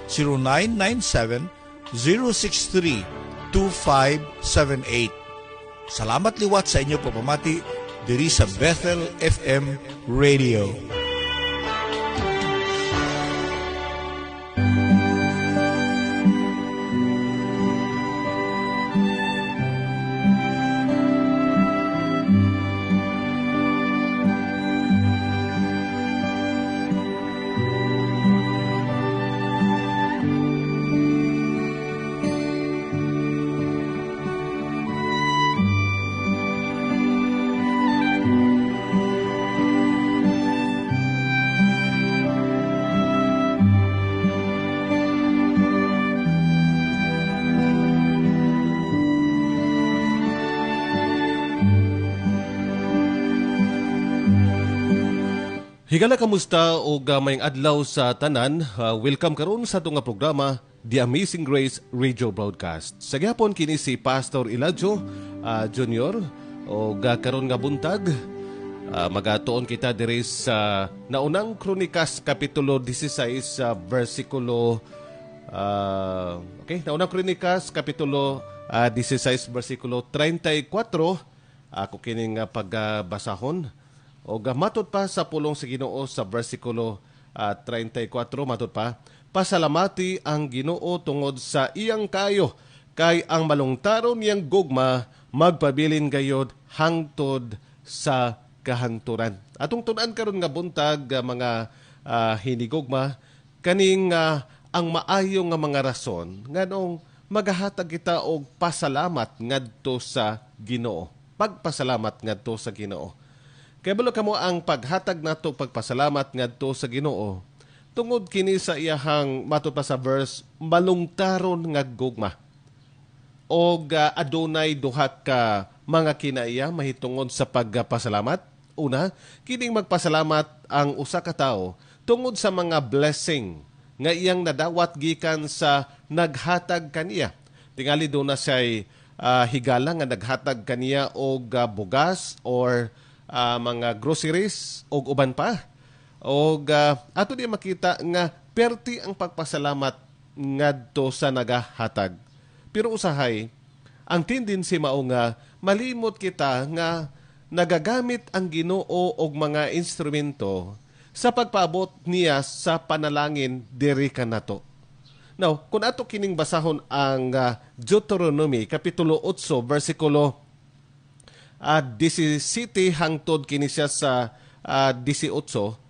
0997-063-2578. Salamat liwat sa inyo pagpamati diri sa Bethel FM Radio. Higala kamusta o mayang adlaw sa tanan. Welcome karon sa itong programa, The Amazing Grace Radio Broadcast. Sa gihapon kini si Pastor Elijah Jr. o karon nga buntag. Magatuon kita diri sa naunang Kronikas Kapitulo 16 versikulo naunang Kronikas Kapitulo 16 versikulo 34. Ako kining pagbasahon. O matod pa sa pulong sa Ginoo sa versikulo 34, matod pa, pasalamati ang Ginoo tungod sa iyang kayo, kay ang malungtaron niyang gugma, magpabilin gayod hangtod sa kahanturan. Atong tunan karon nga buntag, mga hinigugma, kaning ang maayo nga mga rason, nganong magahatag kita og pasalamat ngadto sa Ginoo. Pagpasalamat ngadto sa Ginoo. Kaya balo kamo ang paghatag nato pagpasalamat ngadto sa Ginoo. Tungod kini sa iyahang matod pa sa verse, malungtaron nga gugma. O adunay duha ka mga kinaiya mahitungod sa pagpasalamat. Una, kining magpasalamat ang usa ka tawo tungod sa mga blessing nga iyang nadawat gikan sa naghatag kaniya. Tingali do na siya'y higala nga naghatag kaniya og bugas or mga groceries o uban pa. O ato di makita nga perti ang pagpasalamat ngadto sa nagahatag. Pero usahay, ang tendency mao nga malimot kita nga nagagamit ang Ginoo og mga instrumento sa pagpaabot niya sa panalangin diri kanato. Now, kung ato kining basahon ang Deuteronomy Kapitulo 8 versikulo 17 hangtod kini siya sa 18,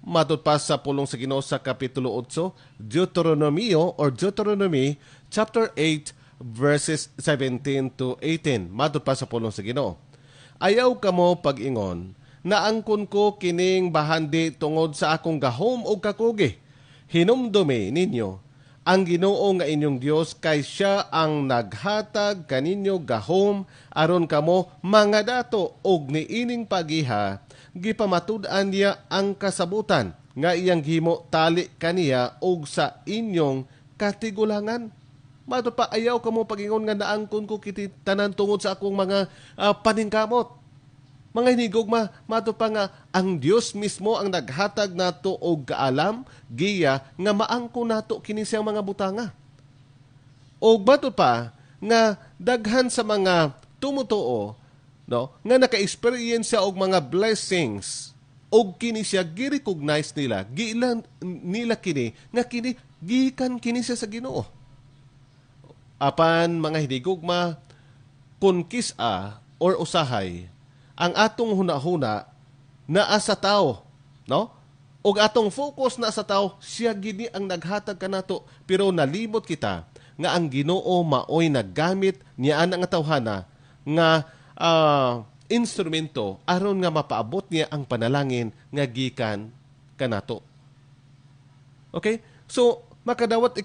matod pa sa pulong sa Ginoo sa Kapitulo 8, Deuteronomy chapter 8 verses 17 to 18, matod pa sa pulong sa Ginoo. Ayaw kamo pag-ingon na angkon ko kining bahandi tungod sa akong gahom o kakugi. Hinumdumi ninyo ang Ginoo nga inyong Dios, kay siya ang naghatag kaninyo gahom aron kamo mga dato og niining pagiha, gipamatud-an niya ang kasabutan nga iyang himo tali kaniya og sa inyong katigulangan. Mato pa, ayaw kamo pag-ingon nga naangkon ko kiti tanan tungod sa akong mga paningkamot. Mga hinigugma, mato pa nga, ang Dios mismo ang naghatag nato og kaalam, giya, nga maangko nato kini siyang mga butanga. O mato pa, nga daghan sa mga tumutuo, no, nga naka-experience og mga blessings, og kini siya gi-recognize nila, giilan nila kini, nga kini, gikan kini siya sa Ginoo. Apan, mga hinigugma, kung kisa or usahay, ang atong hunahuna naa sa tao, no? Og atong focus na sa tao, siya gini ang naghatag kanato, pero nalimot kita nga ang Ginoo maoy naggamit niya ang tawhana nga instrumento aron nga mapaabot niya ang panalangin nga gikan kanato. Okay? So makadawat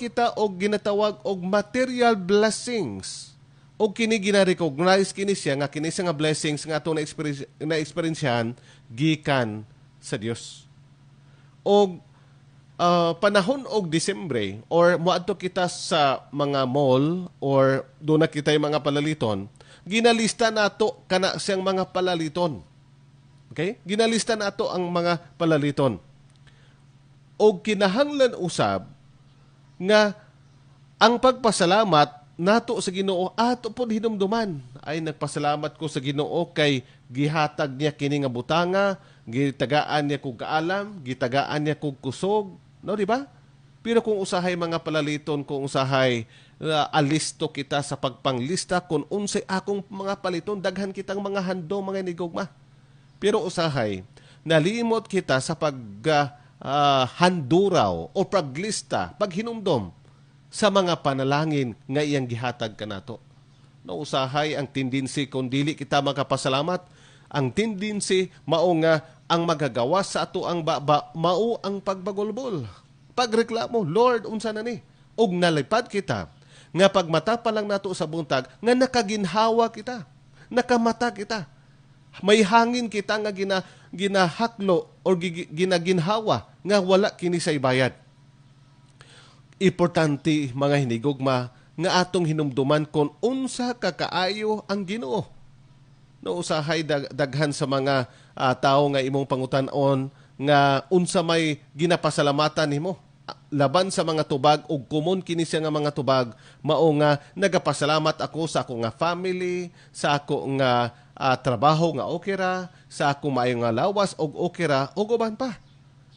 kita og ginatawag og material blessings. O kini gina-recognize kini siya nga kini siya nga blessings nga ato na-experiencehan gikan sa Dios. O panahon og Disyembre or moadto kita sa mga mall or doon na kita yung mga palaliton, ginalista nato kana siyang mga palaliton. Okay? Ginalista nato ang mga palaliton. O kinahanglan usab nga ang pagpasalamat nato sa Ginoo ato pod hinumduman. Ay nagpasalamat ko sa Ginoo kay gihatag niya kini nga butanga, gitagaan niya kog kaalam, gitagaan niya kog kusog, no di ba? Pero kung usahay mga palaliton, kung usahay alisto kita sa pagpanglista kung unsay akong mga paliton, daghan kitang mga handom mga inigugma. Pero usahay nalimot kita sa handuraw o paglista, paghinumdom sa mga panalangin nga iyang gihatag kanato. No usahay ang tendency kung dili kita makapasalamat, ang tendency mao nga ang magagawa sa ato ang mao ang pagbagulbol. Pagreklamo, Lord, unsa na ni? Og nalipad kita nga pagmata pa lang nato sa buntag nga nakaginhawa kita, nakamata kita. May hangin kita nga ginahaklo o ginaginhawa nga wala kini say bayad. Importante mga hinigugma nga atong hinumduman kung unsa kakaayo ang Ginoo. No usahay daghan sa mga tao nga imong pangutan-on nga unsa may ginapasalamatan nimo laban sa mga tubag ug kumon kini siya nga mga tubag mao nga nagapasalamat ako sa ako nga family, sa ako nga trabaho nga okay ra, sa ako maayo nga lawas og okay ra ug uban pa.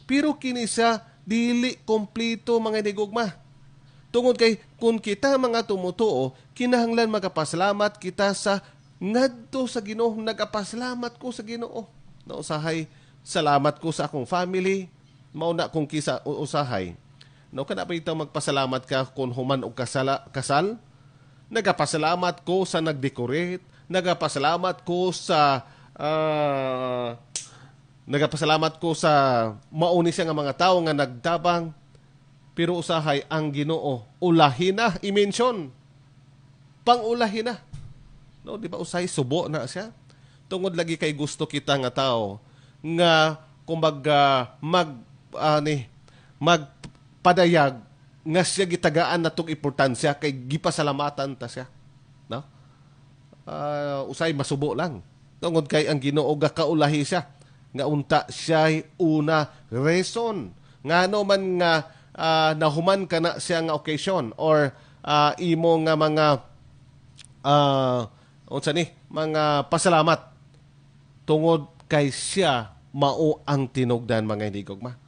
Pero kini siya dili kompleto mga hinigugma. Tungod kay kung kita mga tumutuo, kinahanglan magapasalamat kita sa ngadto sa Ginoo, nagapasalamat ko sa Ginoo. Nausahay, salamat ko sa akong family, mauna kong kisa usahay. No kana pa itang magpasalamat ka kung human og kasal? Nagapasalamat ko sa nagdecorate, nagapasalamat ko sa mauni siya nga mga tao nga nagtabang. Pero usahay ang Ginoo, ulahin na, i-mention. Pang-ulahin na. No, di ba usahay subo na siya? Tungod lagi kay gusto kita nga tao nga kumbaga magpadayag nga siya gitagaan natong importansya kay gipasalamatan ta siya. No? Usay masubo lang. Tungod kay ang Ginoo gakaulahi siya nga unta siya una reason. Ngano man nga nahuman ka na siya nga occasion or imo nga mga mga pasalamat tungod kay siya mao ang tinugdan mga hinigugma.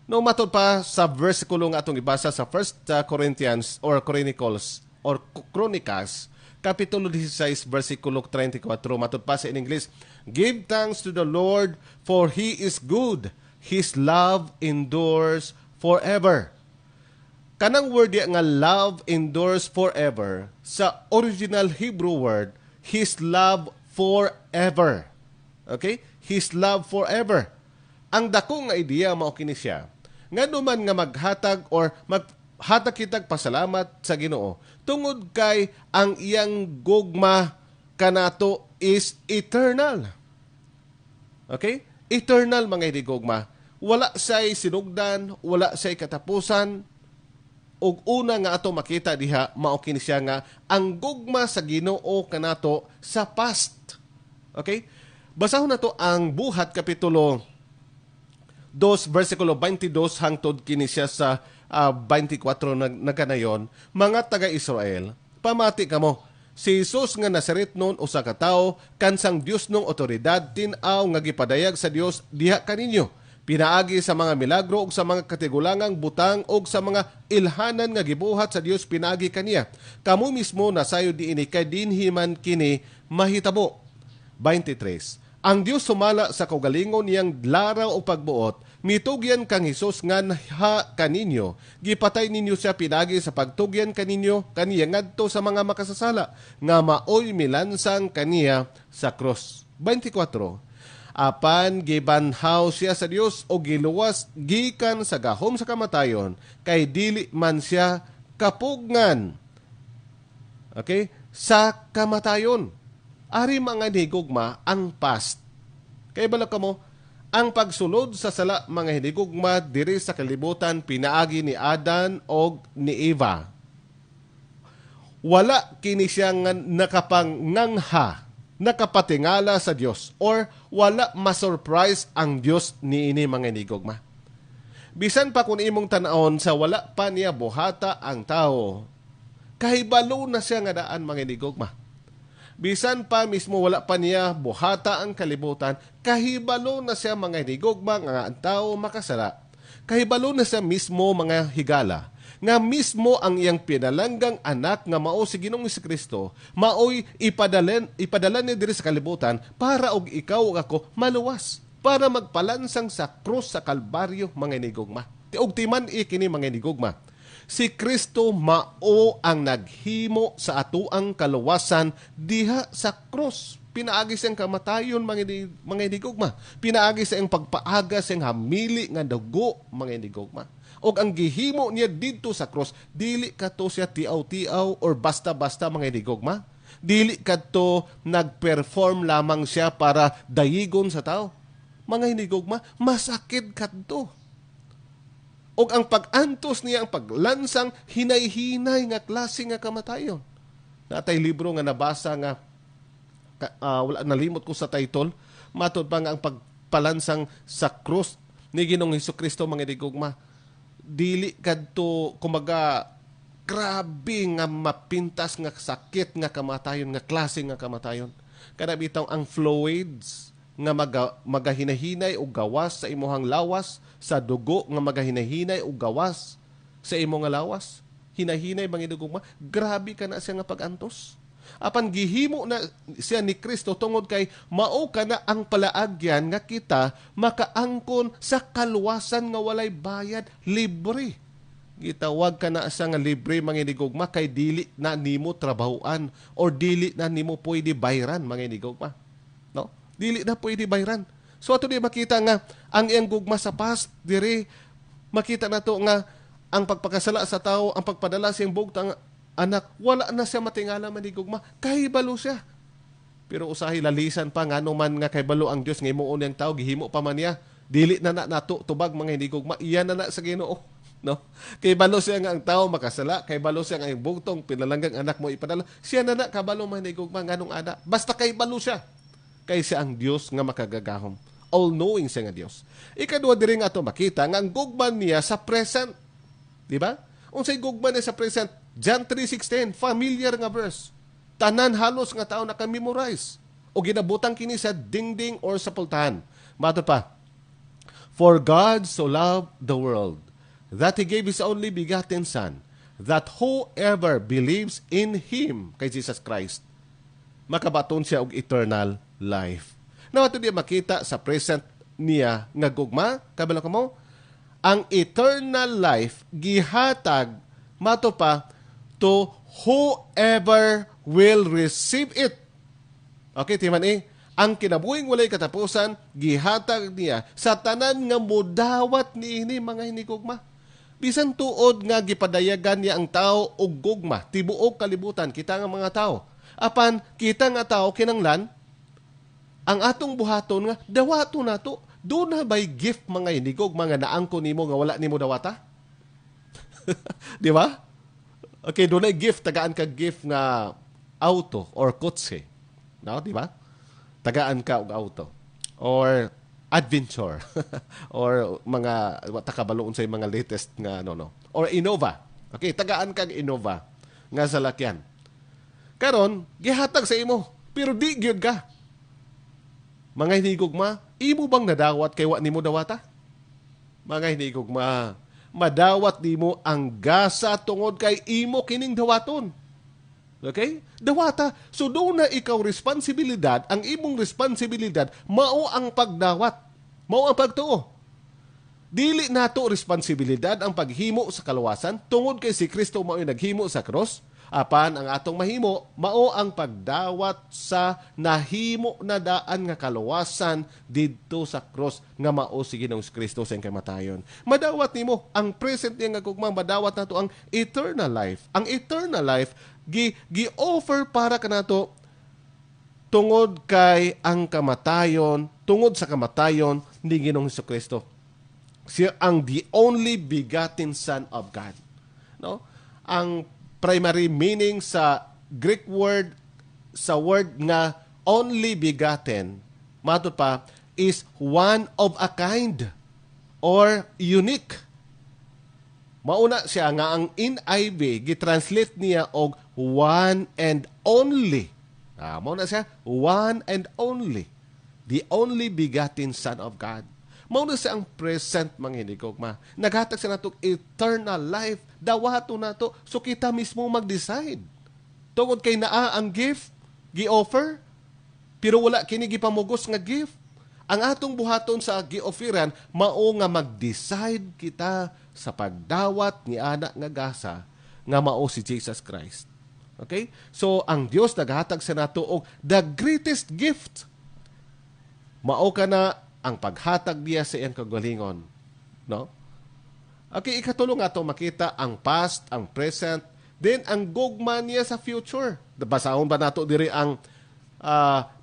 No matod pa sa versikulo nga atong ibasa sa 1 Corinthians or Chronicles or Chronicas kapitulo 16 versikulo 34 matod pa sa in English, give thanks to the Lord for He is good, His love endures forever. Kanang word nga love endures forever, sa original Hebrew word, His love forever. Okay? His love forever. Ang dako nga ideya mao kini siya. Nga duman nga maghatag or maghatag kitag pasalamat sa Ginoo tungod kay ang iyang gugma kanato is eternal. Okay? Eternal mga hinigugma. Wala siya'y sinugdan, wala siya'y katapusan. Ug una nga ato makita diha mao kini siya nga ang gugma sa Ginoo kanato sa past. Okay? Basahon nato ang Buhat kapitulo 2 versikulo 22 hangtod kini siya sa 24 na kanayon. Mga taga-Israel, pamati kamo. Si Jesus nga Nazaretnon usa ka tawo kansang Dios nung otoridad tin-aw nga gipadayag sa Dios diha kaninyo. Pinaagi sa mga milagro ug sa mga katigulangang butang ug sa mga ilhanan nga gibuhat sa Dios pinaagi kaniya. Kamu mismo nasayo diini kay dinhi man kini mahitabo. 23. Ang Dios sumala sa kaugalingon niyang laraw o pagbuot, mitugyan kang Hesus nga kaninyo, gipatay ninyo siya pinagi sa pagtugyan kaninyo, kaniya ngadto sa mga makasasala, nga maoy milansang kaniya sa cross. 24. Apan gibanhaw siya sa Dios o giluwas gikan sa gahom sa kamatayon, kay dili man siya kapugngan. Okay? Sa kamatayon. Ari mga hinigugma ang past. Kaya bala ka mo, ang pagsulod sa sala mga hinigugma diri sa kalibutan pinaagi ni Adan o ni Eva. Wala kini siya nakapangangha, nakapatingala sa Dios or wala ma-surprise ang Dios niini mga hinigugma. Bisan pa kung imong tan-aon sa wala pa niya buhata ang tao, kahibalo na siya nga daan mga hinigugma. Bisan pa mismo wala pa niya buhata ang kalibutan, kahibalo na siya mga hinigugma nga ang tao makasala. Kahibalo na siya mismo mga higala, nga mismo ang iyang pinalanggang anak nga mao si Ginoong Jesucristo, maoy ipadala niya diri sa kalibutan para og ikaw ug ako maluwas, para magpalansang sa krus sa Kalbaryo mga hinigugma. Og timan ikini mga hinigugma. Si Kristo mao ang naghimo sa atuang kaluwasan diha sa krus. Pinaagi siyang kamatayon mga hinigugma. Pinaagi siyang pagpaaga siyang hamili nga dugo mga hinigugma. Og ang gihimo niya dito sa krus, dili kadto siya tiaw-tiaw or basta-basta mga hinigugma. Dili kadto nagperform lamang siya para dayigon sa tao. Mga hinigugma, masakit kadto. Og ang pag-antos niya, ang paglansang hinay-hinay nga klase nga kamatayon. Natay libro nga nabasa nga, wala nalimot ko sa title, matod pa nga ang pagpalansang sa krus ni Ginoong Jesucristo mga hinigugma. Dili kadto kumaga grabe nga mapintas nga sakit nga kamatayon, nga klase nga kamatayon. Kada bitaw ang fluids nga magahinahinay o gawas sa imuhang lawas, sa dugo nga magahinahinay o gawas sa imong lawas. Hinahinay mga hinigugma, grabe ka na siya nga pag-antos. Apan gihimo na siya ni Kristo tungod kay mao ka na ang palaagyan nga kita makaangkon sa kaluwasan nga walay bayad, libre. Gitawag ka na siya nga libre mga hinigugma kay dili na nimo trabahuan or dili na nimo pwede bayran mga hinigugma. No? Dili na pwede bayran. So ato di makita nga ang iyang gugma sa past diri makita nato nga ang pagpakasala sa tao, ang pagpadala sa iyang bugtang anak, wala na siya matingala manigugma, kahibalo siya. Pero usahay lalisan pa nga man nga kahibalo ang Dios nga himuon yang tao, gihimo pa man niya, dili na nato tubag mga hinigugma, iyan na sa Ginoo. No? Kahibalo siya nga ang tao makasala, kahibalo siya nga ang bugtong pinalanggang anak mo ipadala, siya na kabalo mga hinigugma nganong ana. Basta kahibalo siya. Kay siya ang Dios nga makagagahom. All-knowing siya nga Dios. Ikadua diri nga ato makita nga ang gugman niya sa present. Di ba? Unsay gugman niya sa present? John 3:16, familiar nga verse. Tanan halos nga tao naka-memorize. O ginabutang kini sa dingding or sa pultahan. Mato pa, for God so loved the world, that He gave His only begotten Son, that whoever believes in Him, kay Jesus Christ, makabaton siya og eternal life. Now, ito di makita sa present niya nga gugma, kabalo ka mo, ang eternal life gihatag mato pa to whoever will receive it. Okay, timan ang kinabuhing walay katapusan, gihatag niya sa tanan nga mudawat niini mga hinigugma. Bisan tuod nga gipadayagan niya ang tao og gugma, tibuok kalibutan, kita nga mga tao. Apan, kita nga tao kinanglan, ang atong buhaton nga, dawato na to. Doon na ba'y gift mga hinigog, mga naangko nimo nga wala nimo dawata? Di ba? Okay, doon na gift, tagaan ka gift nga auto or kotse. No, di ba? Tagaan ka og auto. Or adventure. Or mga, takabaloon sa mga latest nga, Or Innova. Okay, tagaan ka Innova nga salakyan. Karon, gihatag sa imo, pero di gyud ka. Mga hinigugma, imo bang nadawat kay wa nimo dawata? Mga hinigugma, madawat nimo ang gasa tungod kay imo kining dawaton. Okay? Dawata. So doon na ikaw responsibilidad, ang imong responsibilidad, mao ang pagdawat. Mao ang pagtuo. Dili nato responsibilidad ang paghimo sa kaluwasan tungod kay si Kristo mao naghimo sa cross. Apan ang atong mahimo, mao ang pagdawat sa nahimo na daan nga kaluwasan didto sa cross nga mao si Ginoong Kristo sa kamatayon. Madawat nimo ang present niya nga gugmang, madawat nato ang eternal life. Ang eternal life gi-offer para kanato tungod kay ang kamatayon, tungod sa kamatayon ni Ginoong Kristo. Siya ang the only begotten Son of God. No? Ang primary meaning sa Greek word, sa word nga only begotten, mato pa, is one of a kind or unique. Mauna siya nga ang NIV gitranslate niya og one and only. Mauna siya one and only. The only begotten Son of God. Mauna siya ang present mga hinigugma. Naghatag siya nato eternal life. Dawato nato so kita mismo mag-decide. Tungod kay naa ang gift gi-offer pero wala kini gipamugos nga gift. Ang atong buhaton sa gi-offeran mao nga mag-decide kita sa pagdawat ni anak nga gasa nga mao si Jesus Christ. Okay? So ang Dios naghatag sa nato og the greatest gift. Mao kana ang paghatag niya sa iyang kagalingon, no? Okay, ikatulong ato makita ang past, ang present, then ang gugma niya sa future. Basahon ba nato diri ang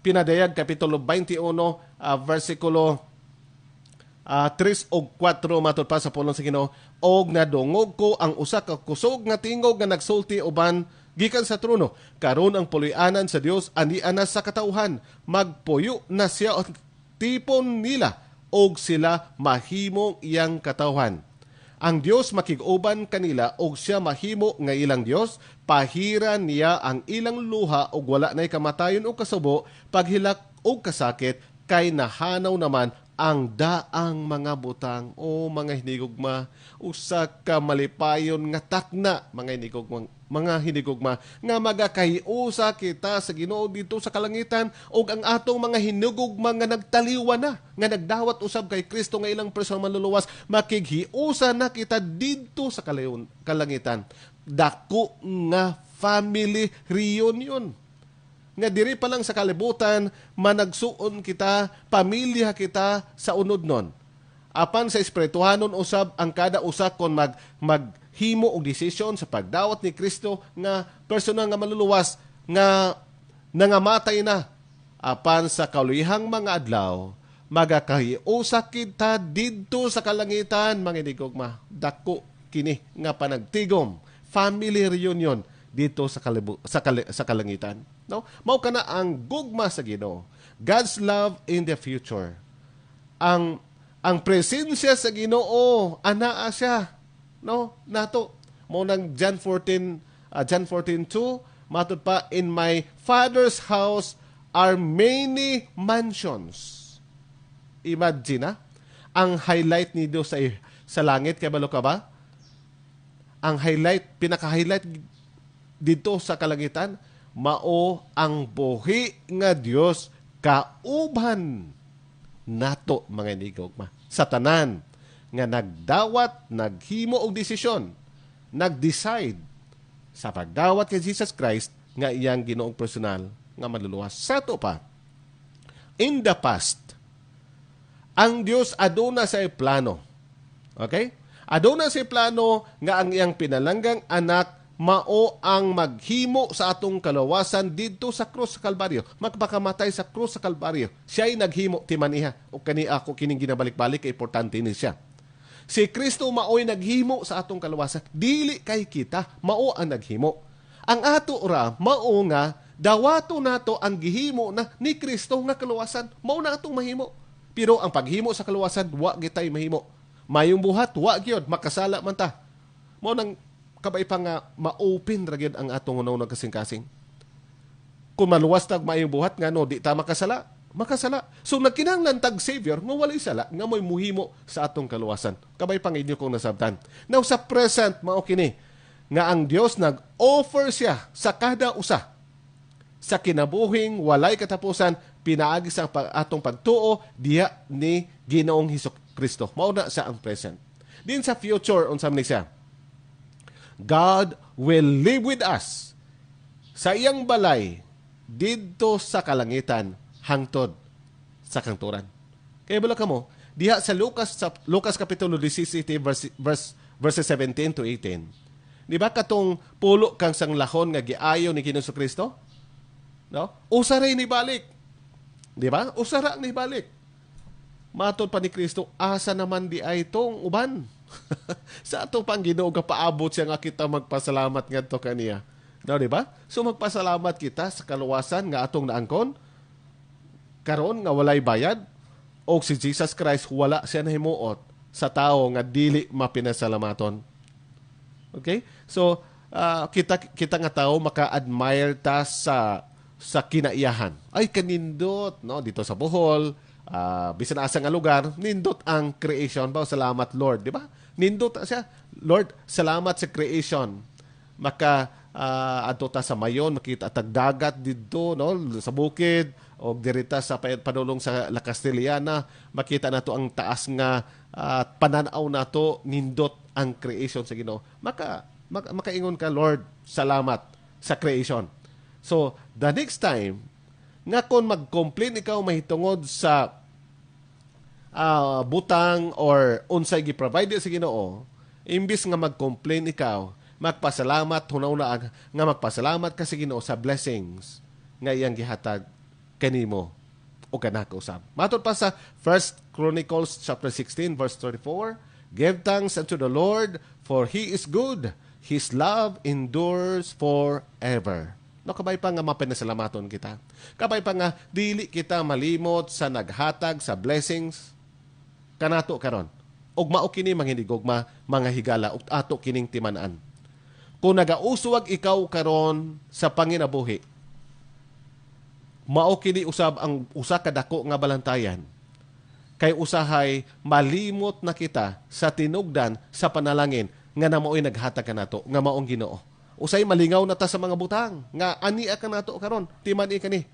Pinadayag kapitulo 21 versikulo 3 o 4 matod pa sa pulong sa Ginoo, og nadungog ko ang usa ka kusog nga tingog nga nagsulti uban gikan sa trono. Karon ang puloy-anan sa Dios ania na sa katauhan. Magpuyo na siya o tipon nila og sila mahimong iyang katauhan. Ang Dios makig-uban kanila og siya mahimo nga ilang Dios, pahiran niya ang ilang luha og wala nay kamatayon o kasubo, paghilak o kasakit, kay nahanaw naman ang daang mga butang o mga hinigugma, usa ka malipayon nga takna mga hinigugma nga magakahiusa kita sa Ginoo dito sa kalangitan og ang atong mga hinigugma nga nagtaliwa na nga nagdawat usab kay Kristo nga ilang personal manluluwas makighiusa na kita dito sa kalangitan. Dako nga family reunion nga diri pa lang sa kalibutan managsuon kita, pamilya kita sa unod nun. Apan sa espirituhanon usab ang kada usa kon maghimo og desisyon sa pagdawat ni Kristo nga personal nga maluluwas nga nangamatay na. Apan sa kaluyhang mga adlaw magakahiusa kita didto sa kalangitan mga hinigugma. Dako kini nga panagtigom, family reunion dito sa kalangitan. No? Mao kana ang gugma sa Ginoo. God's love in the future. Ang presensya sa Ginoo anaa siya, no? Nato mo nang John 14:2 matud pa, in my Father's house are many mansions. Imagine ang highlight ni Dios sa langit kay balo ka ba? Ang pinaka-highlight dito sa kalangitan mao ang buhi nga Dios kauban nato mga hinigugma. Sa tanan nga nagdawat, naghimo og desisyon, nag-decide sa pagdawat kay Jesus Christ nga iyang Ginoong personal nga manluluwas. Sa to pa, in the past, ang Dios aduna sa plano. Okay? Aduna sa plano nga ang iyang pinalanggang anak mao ang maghimo sa atong kalawasan dito sa krus sa Kalbaryo. Magpakamatay sa krus sa Kalbaryo. Siya'y naghimo timaniha. O kani ako kining ginabalik-balik, importante ni siya. Si Kristo mao'y naghimo sa atong kalawasan. Dili kay kita, mao ang naghimo. Ang ato ora, mao nga, dawato nato ang gihimo na ni Kristo nga kalawasan. Mao na atong mahimo. Pero ang paghimo sa kalawasan, wa gitay mahimo. Mayong buhat, wa gyud makasala man ta. Mao nang kabay pa nga ma-open ra gyud ang atong unang kasing-kasing. Kung maluwas tag mayong buhat nga no, di ta makasala. So nagkinahanglan tag Savior nga walay sala nga mo'y muhimo sa atong kaluwasan. Kabay pa inyo kong nasabtan. Now sa present mao kini nga ang Dios nag-offer siya sa kada usa sa kinabuhing walay katapusan pinaagi sa atong pagtuo diha ni Ginoong Hesukristo. Mao na sa ang present. Din sa future unsa man siya? God will live with us sa iyang balay didto sa kalangitan hangtod sa kanturan. Kaya bala ka mo, diha sa Lucas kapitulo 17 verses 17 to 18. Di ba katong pulo kang sanglahon nga giayo ni Ginoong Kristo? No? Usara ni balik. Di ba? Usara ni balik. Matod pa ni Kristo, asa naman di ay tong uban. Sa ato pang Ginoo paabot siya nga kita magpasalamat ngadto kaniya. No, di ba? So magpasalamat kita sa kaluwasan nga atong naangkon karon nga walay bayad o si Jesus Christ wala siya nahimuot sa tao nga dili mapinasalamaton. Okay? So, kita nga tao maka-admire ta sa kinaiyahan. Ay, kanindot, no? Dito sa Bohol, bisan asa nga lugar, nindot ang creation. Ba, salamat Lord, di ba? Nindot siya. Lord, salamat sa creation. Adto ta sa mayon, makita tagdagat dito, no? Sa bukid, o dirita sa padulong sa La Castellana, makita nato ang taas nga pananaw nato, nindot ang creation sa Ginoo. Makaingon ka, Lord, salamat sa creation. So, the next time, nga kung mag-complain ikaw mahitungod sa butang or unsay gi-provide sa Ginoo, imbis nga mag-complain ikaw, magpasalamat, hunaw na nga magpasalamat ka sa Ginoo sa blessings nga iyang gihatag kanimo o kanaka usab. Matod pa sa 1 Chronicles chapter 16 verse 34, give thanks unto the Lord, for He is good. His love endures forever. No, kabay pa nga mapinasalamaton kita. Kabay pa nga dili kita malimot sa naghatag sa blessings kanato karon. Og mao kini manghinigugma mga higala ug ato kining timan-an. Kung nagauswag ikaw karon sa panginabuhi, mao kini usab ang usa ka dako nga balantayan. Kay usahay malimot na kita sa tinugdan sa panalangin nga namoy naghatag kanato nga maong Ginoo. Usay malingaw na ta sa mga butang nga ania ka nato karon, timan-i kani.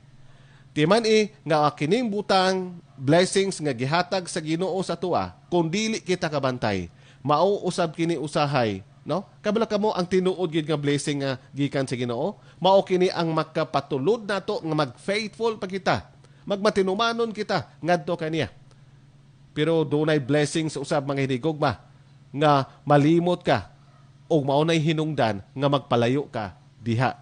Timan-i nga kining butang blessings nga gihatag sa Ginoo sa tuwa, kung dili kita kabantay, mao usab kini usahay, no? Kabala kamo ang tinuod gid nga blessing nga gikan sa Ginoo, mao kini ang makapatulod nato nga mag-faithful pa kita. Magmatinumanon kita ngadto kaniya. Pero dunay blessings usab mga hinigugma nga malimot ka o maunay hinungdan nga magpalayo ka diha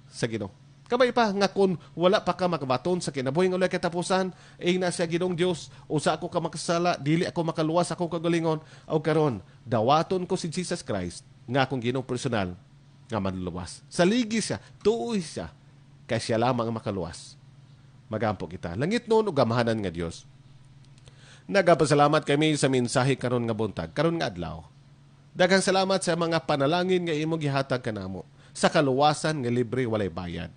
sa Ginoo. Kabay pa nga kung wala pa ka makabaton sa kinabuhi nga ulay katapusan, na siya Ginoong Dios, usa ako ka makasala, dili ako makaluwas akong kagalingon, o karon dawaton ko si Jesus Christ nga akong Ginoong personal nga manluwas. Saligi siya, tuoy siya, kay siya lamang ang makaluwas. Magampo kita. Langit noon o gamahanan nga Dios. Nagapasalamat kami sa mensahe karon nga buntag, karon nga adlaw. Daghang salamat sa mga panalangin nga imong gihatag kanamo sa kaluwasan nga libre walay bayad.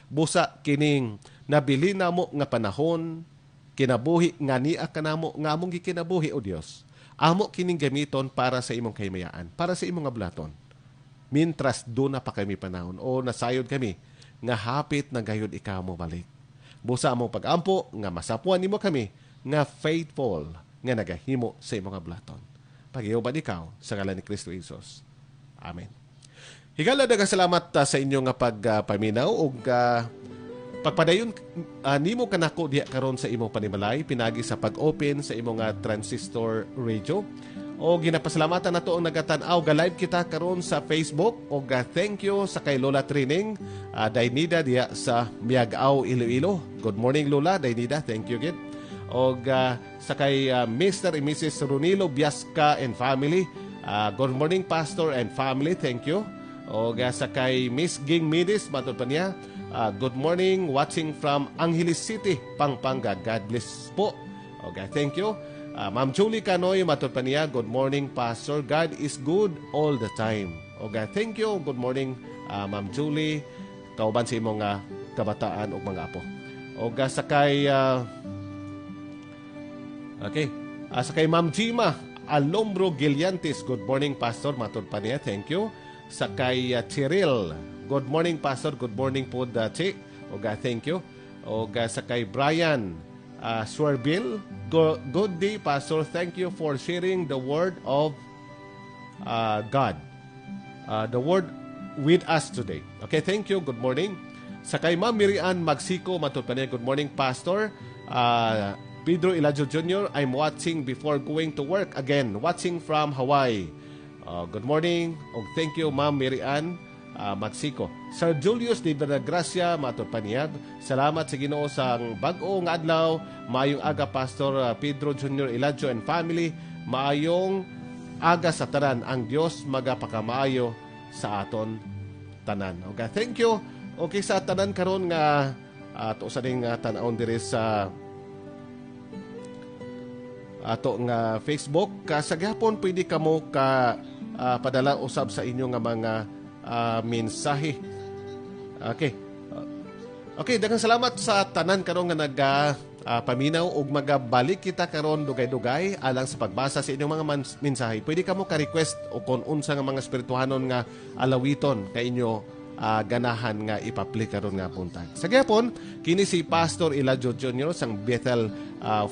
Busa kining nabili namo nga panahon, kinabuhi nga niya kanamo nga among gikinabuhi o Dios. Amo kining gamiton para sa imong kahimayaan, para sa imong ablaton. Mintras do na pa kami panahon o nasayod kami nga hapit na gayud ikaw mo balik. Busa among pag-ampo nga masapuan nimo kami nga faithful nga nagahimo sa imong ablaton. Pag-iuban ikaw sa ngalan ni Kristo Jesus. Amen. Higala daghang salamat sa inyo nga pagpaminaw ug pagpadayon nimo kanako diha karon sa imong panimalay pinagi sa pag-open sa imong transistor radio. O ginapasalamatan nato ang nagatan-aw ga live kita karon sa Facebook og thank you sa kay Lola Trining Daynida diha sa Miagao, Iloilo. Good morning Lola Daynida, thank you gid. Og sa kay Mr. and Mrs. Runilo Biasca and family, good morning Pastor and family, thank you. Og sa kay Miss Ging Midis, matod pa niya, good morning watching from Angeles City, Pampanga. God bless po. Og thank you. Ma'am Julie Canoy, matod pa niya, good morning Pastor, God is good all the time. Og thank you, good morning Ma'am Julie, kauban sa imong kabataan o mga apo. Og sa kay sa kay Ma'am Jima Alombro Giliantes, good morning Pastor, matod pa niya, thank you. Sa kay Cyril, good morning Pastor, good morning po Chi. Og thank you. Og sa kay Brian Swerville, good day Pastor, thank you for sharing the word of God, the word with us today. Okay, thank you, good morning. Sa kay Ma'am Miriam Magsiko, matod pa niya, good morning Pastor. Pedro Eladio Jr., I'm watching before going to work. Again, watching from Hawaii. Good morning. Og thank you, Ma'am Miriam Magsiko. Sir Julius de Gracia, matod paniyag. Salamat sa Ginoo sa bag-o nga adlaw. Maayong aga, Pastor Pedro Jr. Eladio and family. Maayong aga sa tanan. Ang Dios magapakamaayo sa aton tanan. Okay, thank you. Okay, sa tanan karon nga ato sa ding tan-aon diri sa ato nga Facebook. Sa gihapon pwede kamo ka padala usab sa inyo nga mga mensahe. Okay. Okay, daghang salamat sa tanan karon nga paminaw ug magabalik kita karon dugay-dugay alang sa pagbasa sa inyong mga mensahe. Pwede ka mo ka-request o kung unsa nga mga espirituhanon nga alawiton kay inyo ganahan nga ipapli karon nga buntag. Sa gyapon, kini si Pastor Eladio Jr. sang Bethel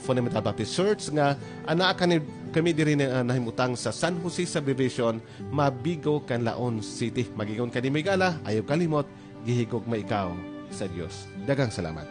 Fundamental Baptist Church nga anaa kami diri na nahimutang sa San Jose Subdivision, Mabigo, Canlaon City. Magigon kani may gala, ayaw kalimot, gihigog maikaw sa Dios. Daghang salamat.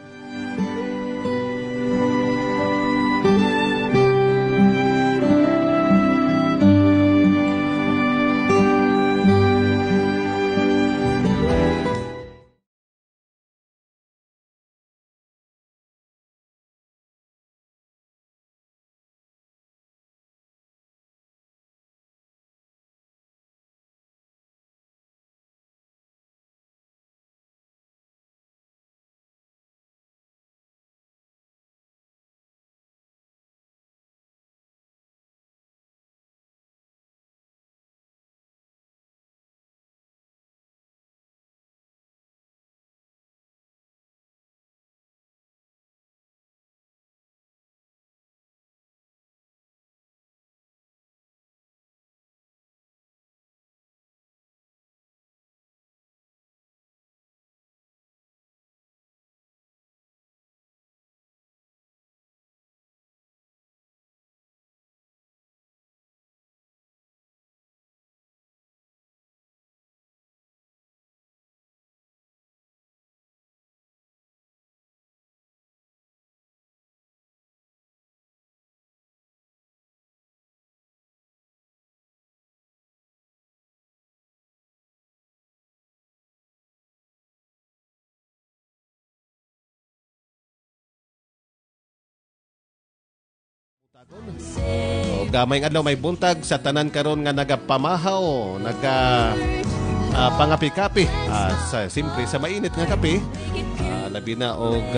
O, gamay adlaw may buntag sa tanan karon nga nagapamahaw, pangapi-kapi sa simpre sa mainit nga kape, labi na og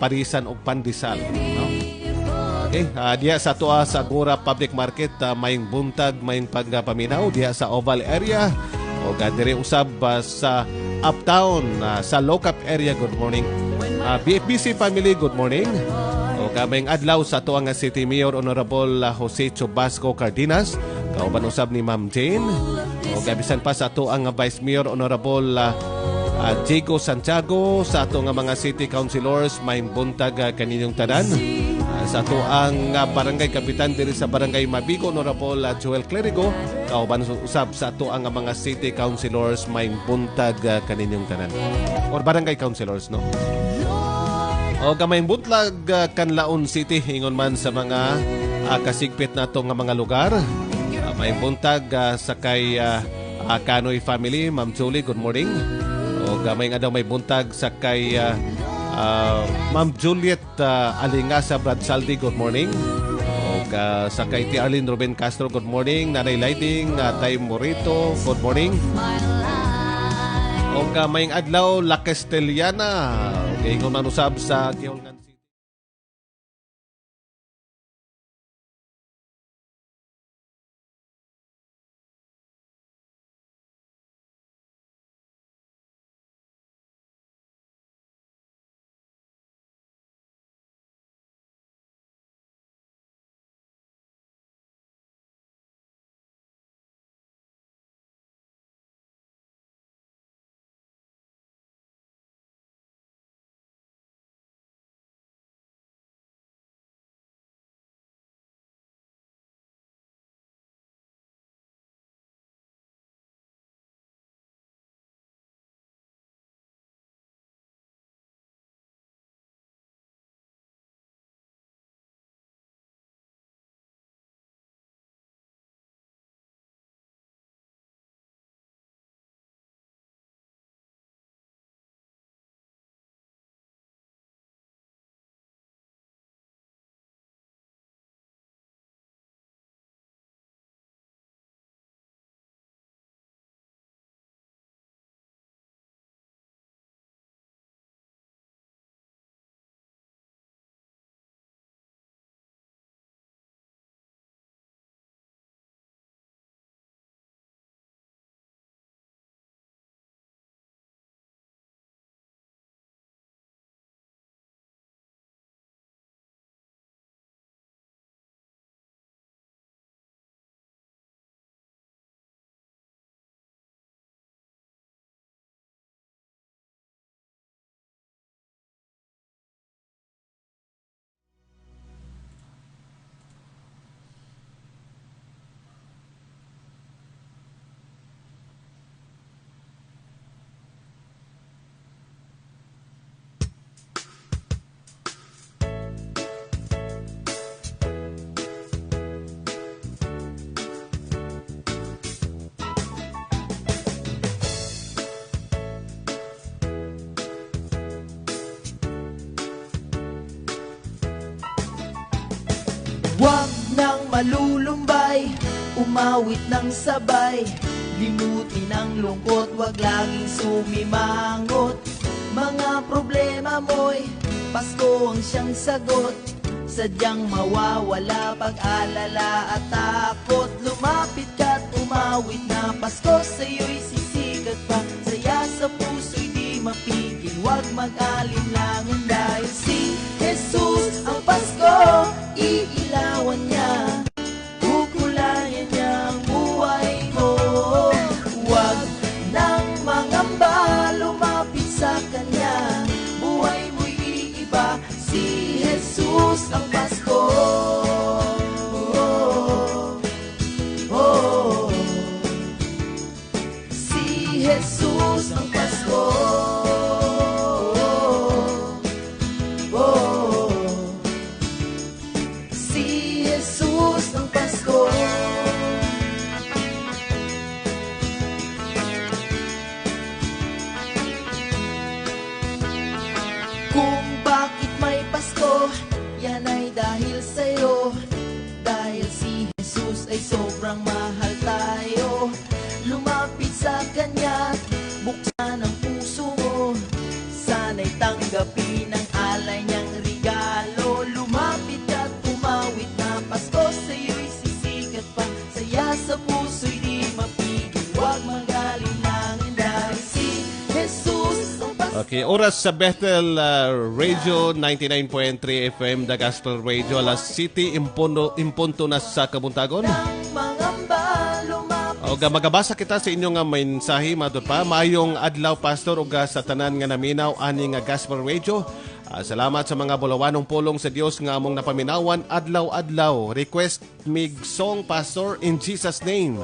parisan og pandesal, no? Okay, diya sa tuwa sa Agora Public Market, mayong buntag, mayong pagpaminaw diya sa Oval area o diri usab sa Uptown, sa Locap area. Good morning. BFBC family, good morning. O kamayng adlaw sa tuwa nga City Mayor Honorable Jose Chubasco Cardenas, kauban usab ni Ma'am Jane. O gabisan pa sa tuwa nga Vice Mayor Honorable Diego Santiago, sa ato nga mga city councilors, mayong buntag kaninyong tanan. Sa ato ang barangay kapitan diri sa barangay Mabigo, Honorable Joel Clerigo, kauban usab sa ato ang mga city councilors, mayong buntag kaninyong tanan. Or barangay councilors, no? O gamayng buntag Canlaon City, ingon man sa mga kasigpit na ito nga mga lugar. May buntag sa kay Canoy family, Ma'am Julie, good morning. O gamay nga daw may buntag sa kay Ma'am Juliet Alingasa Bradsaldi, good morning. O sa kay T. Arlene Ruben Castro, good morning. Nanay Lighting, Tay Morito, good morning. O gamayng adlaw La Castellana, okay, ingon man usab sa Kiholgan Huwag nang malulumbay, umawit ng sabay. Limutin ang lungkot, wag laging sumimangot. Mga problema mo'y Pasko ang siyang sagot. Sadyang mawawala pag-alala at takot. Lumapit ka't umawit na Pasko sa'yo'y sisikat pa. Saya sa puso'y di mapigil, wag mag-alinlangan. Dahil si Jesus ang Pasko, iilawan niya, kukulayan niya ang buhay mo. Wag nang mangamba, lumapit sa Kanya, buhay mo'y iiba. Si Jesus ang Pasko. Si Jesus ang Pasko. Si Jesus ang Pasko. Kung bakit may Pasko, yan ay dahil sa'yo. Dahil si Jesus ay sobrang mahal tayo. Lumapit sa Kanya, buksan ang puso mo. Sana'y tanggapin ang alay niyang regalo. Lumapit at tumawid na Pasko sa'yo'y sisikat pa. Saya sa puso'y di mapigil, huwag mag-alinlangan. Dahil si Jesus ang Pasko. Okay, oras sa Bethel Radio 99.3 FM, The Gospel Radio, alas City, impunto na sa kabuntagon. O magabasa kita sa inyong mensahe, madod pa. Mayong adlaw, Pastor, o sa tanan nga naminaw, ani nga Gospel Radio. Salamat sa mga bulawanong pulong sa Dios nga among napaminawan, adlaw-adlaw. Request mig song, Pastor, in Jesus' name.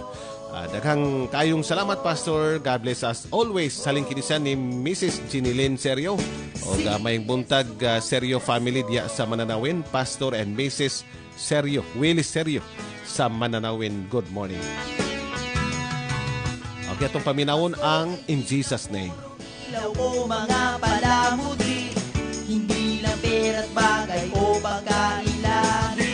Daghang kayong salamat, Pastor. God bless us always. Saling kinisan ni Mrs. Jinilyn Serio. O mayong buntag Serio family diya sa Mananawin. Pastor and Mrs. Serio, Willie Serio sa Mananawin. Good morning. Okay, itong paminawon ang In Jesus' Name. Ilaw o mga palamudri, hindi lang pera't bagay o pagkailahi.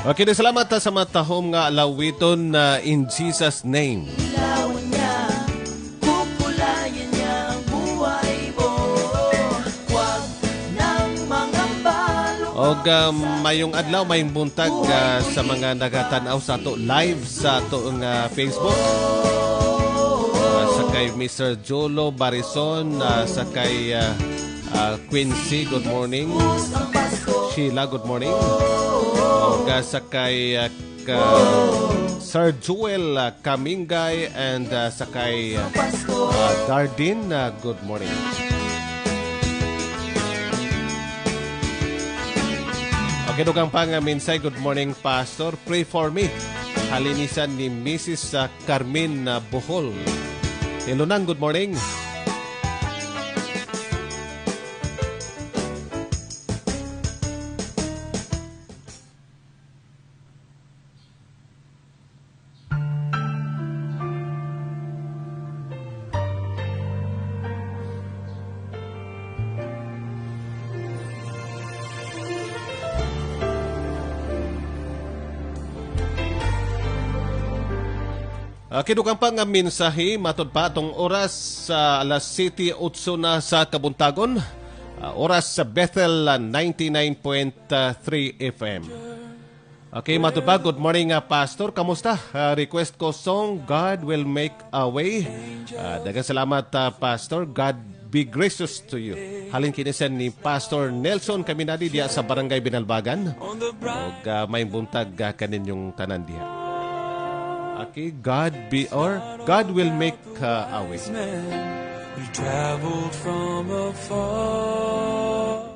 Okay, salamat sa matahom nga alawiton na in Jesus name. Ilawan niya, kukulayan niya ang buhay mo. Huwag nang mangambalo. Og mayong adlaw, mayong buntag sa mga nagatanaw sa ato live sa ato Facebook. Sa kay Mr. Jolo Barison, sa kay Quincy, good morning. Sheila, good morning. Og sa kay Sir Joel Kamingay and sa kay Dardin, good morning. Okay, dugang pangaminsay, good morning, Pastor. Pray for me. Halinisan ni Mrs. Carmen Bohol. Hello nang, good morning. Kinukang pang mensahe matod pa atong oras sa alas 7:08 na sa kabuntagon. Oras sa Bethel 99.3 FM. Okay, matod pa. Good morning, Pastor. Kamusta? Request ko song, God Will Make a Way. Daghang salamat, Pastor. God be gracious to you. Halin kinisan ni Pastor Nelson Kaminadi diya sa Barangay Binalbagan. Og may buntag kaninyong tanan diha. Okay, God will make a way. We traveled from afar.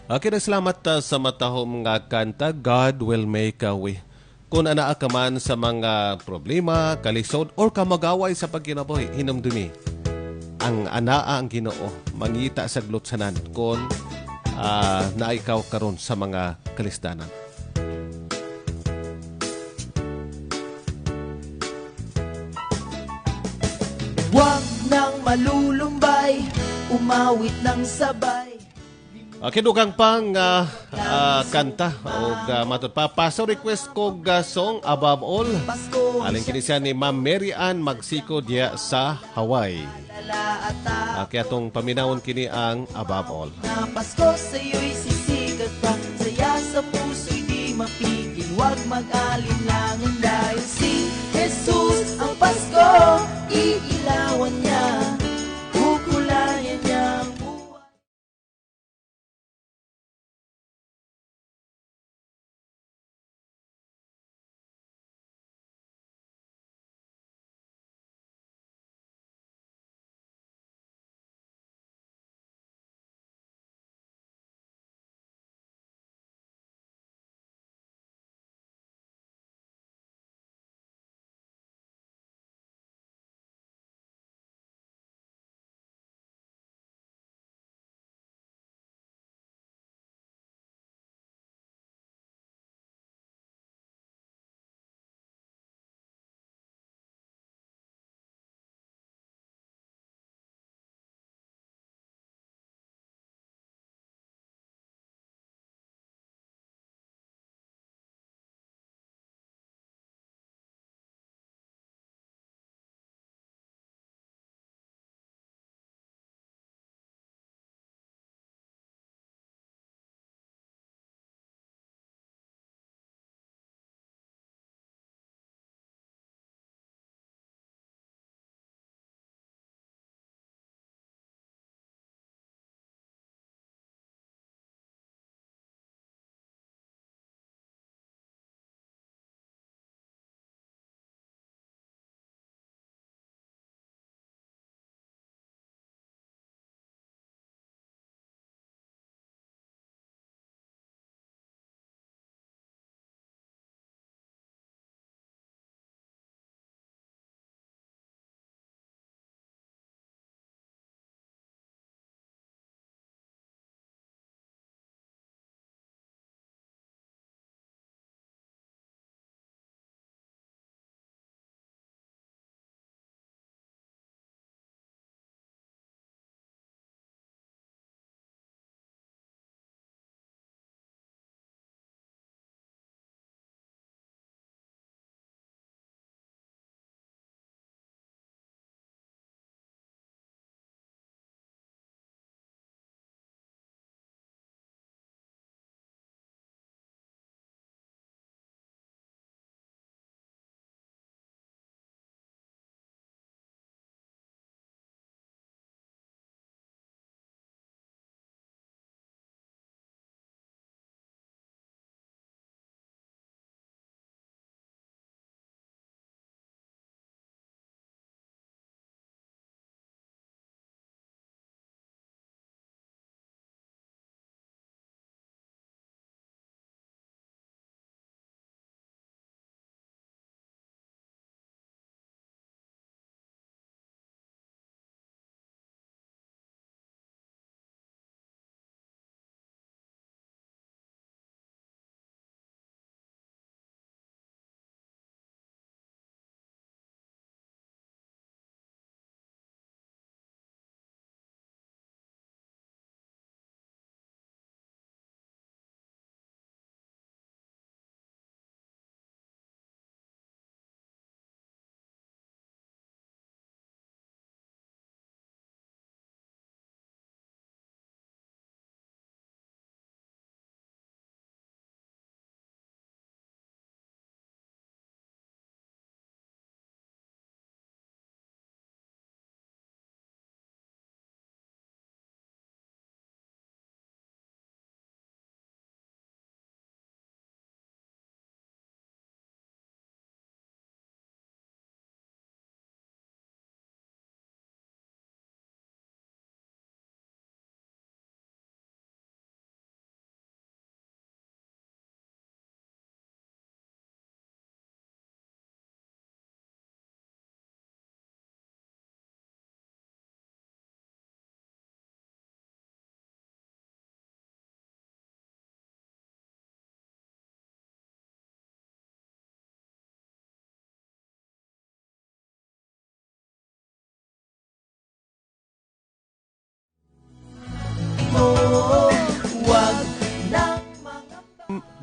Okay, salamat sa matahom nga kanta, God Will Make a Way. Kung anaa ka man sa mga problema, kalisod, or kamagaway sa pagkinabuhi, hinumdumi. Ang anaa ang Ginoo, mangita sa glutsanan kung naikaw karon sa mga kalisdanan. Huwag nang malulumbay, umawit ng sabay. Kinugang pang kanta o matod pa. Paso request ko song Above All. Pasko, Aling kini siya ni Ma'am Mary Ann Magsiko diya sa Hawaii. lalaata. Kaya tong paminawon kini ang Above All. Na Pasko sa'yo'y sisikat pa. Saya sa puso'y di mapigil. Huwag mag-alinlangan dahil si Jesus ang Pasko. Iilawan niya.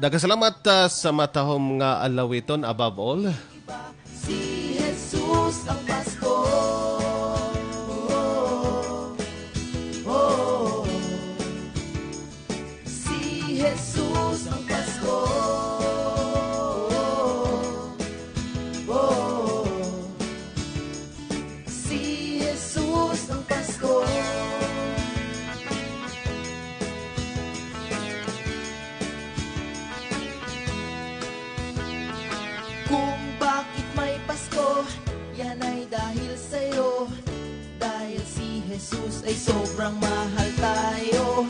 Dagasalamat sa matahom nga alawiton above all. Si Jesus ang Pasko. Oh, si Jesus ang Pasko. Oh, si Jesus ang Pasko. Kung bakit may Pasko, yan ay dahil sa'yo. Dahil si Jesus ay sobrang mahal tayo.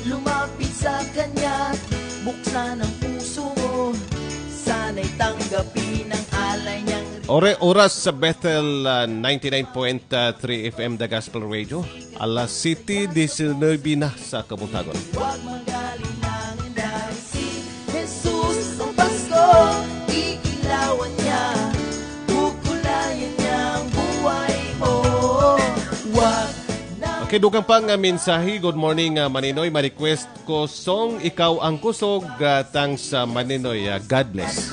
Lumapit sa Kanya, buksan ang puso mo. Sana'y tanggapin ang alay niyang Oras sa Bethel 99.3 FM The Gospel Radio. Alas City, 19 na sa Kabuntagon. huwag mag-alinlangan dahil si Jesus ang Pasko. Ikilawan niya, kukulayan niya ang buhay mo. Huwag na Okay, dugang pang mensahe. Good morning, Maninoy. Ma-request ko song Ikaw ang Kusog tang sa Maninoy. God bless.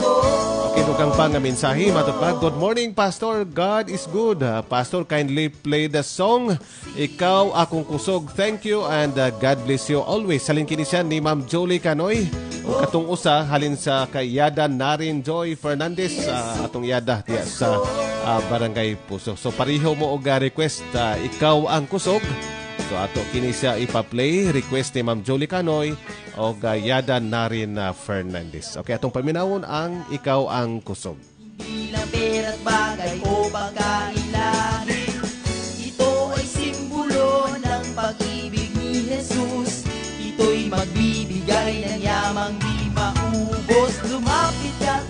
Okay, dugang pang mensahe. Matupag. Good morning, Pastor. God is good. Pastor, kindly play the song Ikaw akong Kusog. Thank you and God bless you always. Salin kini siya ni Ma'am Jolie Canoy. O katong usa halin sa kay Yada Narin Joy Fernandez atong Yada diya sa Barangay Puso. So pareho mo og request Ikaw ang Kusog. So ato kini siya ipa-play request ni Ma'am Jolie Canoy o Yada Narin Fernandez. Okay, atong paminawon ang Ikaw ang Kusog. bilang pera't bagay o pagkailahin. Ito ay simbolo ng pag-ibig ni Jesus. Ito'y magbibigay ng yamang di maubos. Lumapit ka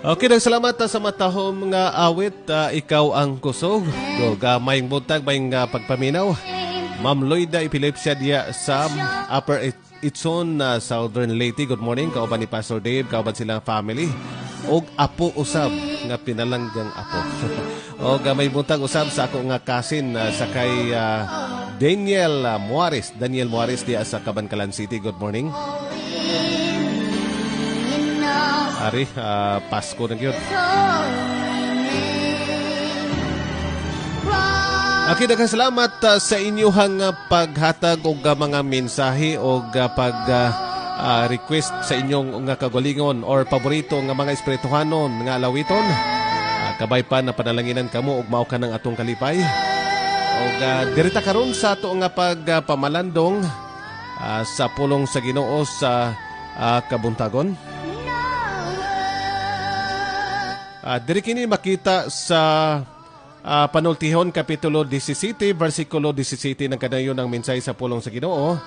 Okay, salamat sa matahom nga awit. Ikaw ang kusog. Maying buntag, maying pagpaminaw. Ma'am Loida Epilepsia diya sa Upper Itson, Southern Leyte. Good morning. Kauban ni Pastor Dave, kauban silang family. Og apo usab nga pinalanggang apo. Og may buntag usab sa ako nga kasin sa kay Daniel Muarez. Daniel Muarez diya sa Cabancalan City. Good morning. Ari, Pasko na yun. Okay, daghang salamat sa inyong paghatag o mga mensahe o request sa inyong nga kagalingon or paborito nga mga espirituhanon nga alawiton. Kabay pa na panalanginan kamo og mao ka ng atong kalipay. Og dirita karon sa ato nga pagpamalandong sa pulong sa Ginoo sa kabuntagon. Diri kini makita sa Panultihon Kapitulo 17, versikulo 17 ng kadayon ng mensahe sa pulong sa Ginoo.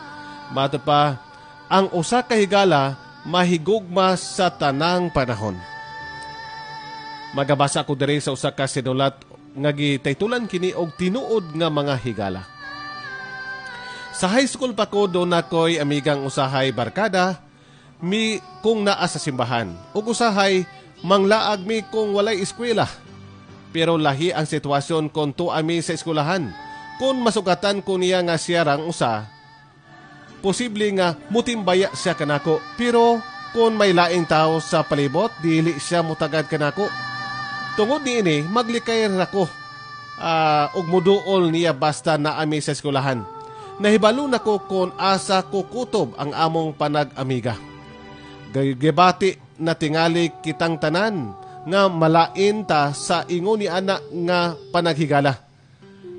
Mato pa, ang usa ka higala mahigugma sa tanang panahon. Magabasa ko diri sa usa ka sinulat nga gitaytulan kini og tinuod nga mga higala. Sa high school pa ko doon ako'y amigang usahay barkada mi kung naa sa simbahan. Ug usahay manglaag mi kung walay eskwela. Pero lahi ang sitwasyon kung tuami sa eskwelahan. Kung masugatan ko niya nga siya rang usa, posible nga mutimbaya siya kanako. Pero kung may laing tao sa palibot, dili siya mutagad kanako. Tungod niini, maglikay ako ug muduol niya basta naami sa eskwelahan. Nahibalo nako kung asa kukutob ang among panag-amiga. Gibati na tingali kitang tanan nga malain ta sa ingon ni anak nga panaghigala.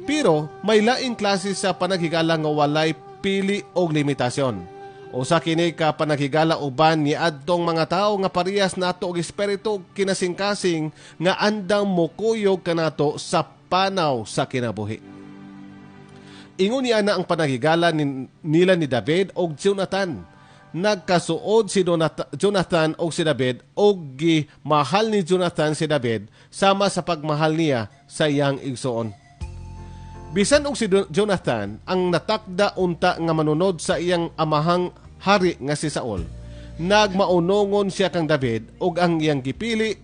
Pero may laing klase sa panaghigala nga walay pili og limitasyon. O sa kini ka panaghigala uban ni adtong mga tao nga parehas nato og espiritu kinasing-kasing nga andang mukuyog kanato sa panaw sa kinabuhi. Ingon ni ana ang panaghigala nila ni David og Jonathan. Nagkasuod si Jonathan o si David o mahal ni Jonathan si David sama sa pagmahal niya sa iyang igsoon. Bisan og si Jonathan ang natakda unta nga manunod sa iyang amahang hari nga si Saul. Nagmaunongon siya kang David og ang iyang gipili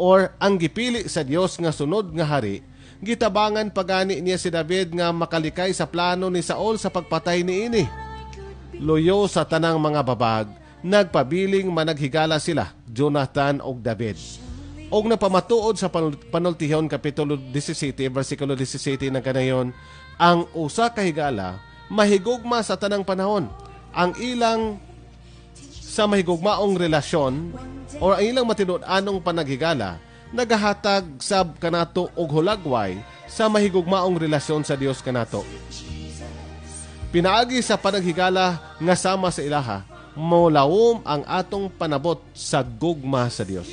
or ang gipili sa Dios nga sunod nga hari. Gitabangan pagani niya si David nga makalikay sa plano ni Saul sa pagpatay niini. Loyo sa tanang mga babag, nagpabiling managhigala sila, Jonathan og David. Og napamatuod sa Panultihon Kapitulo 17, versikulo 17 ng kanayon, ang usa ka higala mahigugma sa tanang panahon. Ang ilang sa mahigugmaong relasyon o ang ilang matinud-anong panaghigala, nagahatag sab kanato og hulagway sa mahigugmaong relasyon sa Dios kanato. Pinaagi sa panaghigala nga sama sa ilaha, maulawom ang atong panabot sa gugma sa Dios.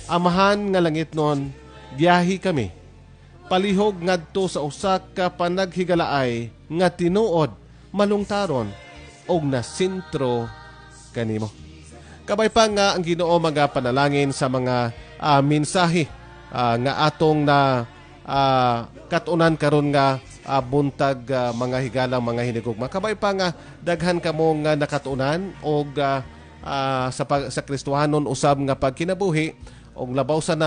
Amahan nga langit nun, giyahi kami. Palihog ngadto sa usa ka panaghigalaay nga tinuod, malungtaron, og nasintro kanimo. Kabay pa nga ang Ginoo mga panalangin sa mga mensahe nga atong na katunan karon nga buntag mga higalang mga hinigugma. Kabay pa nga daghan kamo nga nakatunan og sa Kristohanon usab nga pagkinabuhi og labaw sa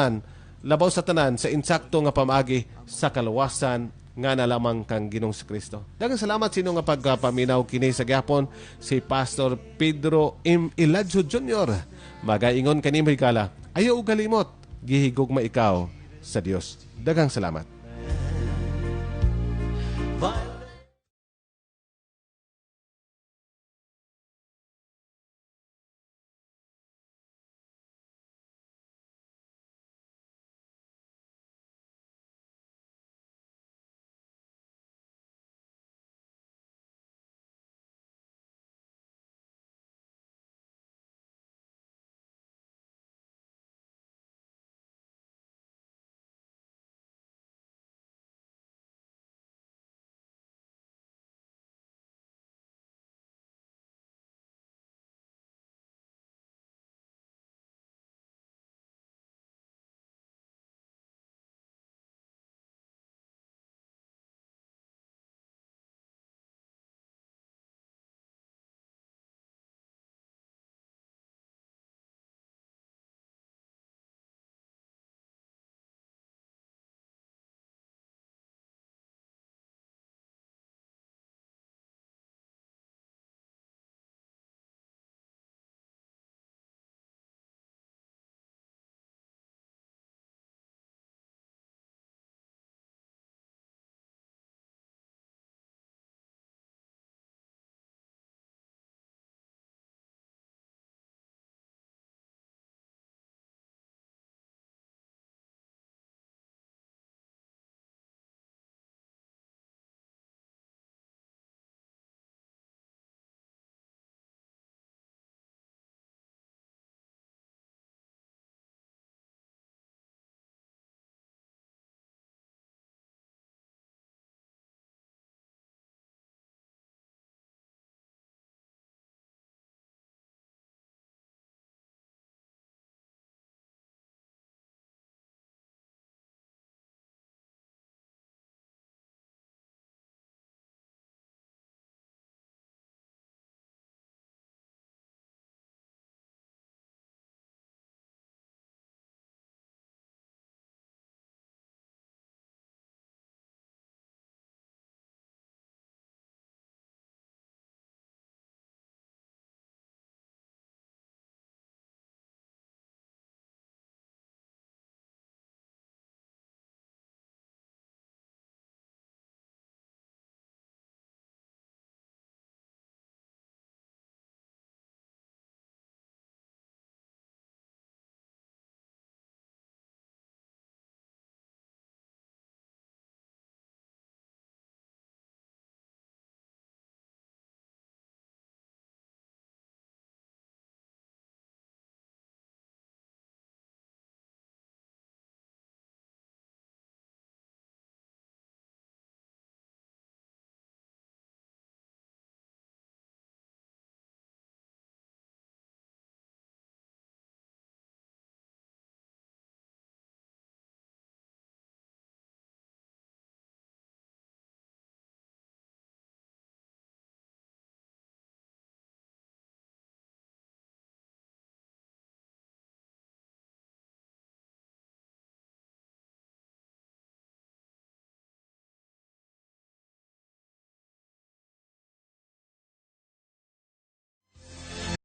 tanan sa insakto nga pamaagi sa kaluwasan nga nalamang kang Ginoong Kristo. Daghang salamat sino nga pagpaminaw kini sa gyapon si Pastor Pedro M. Eladio Jr. Magaingon kanimo higala, ayaw og galimot, gihigugma ikaw sa Dios. Daghang salamat.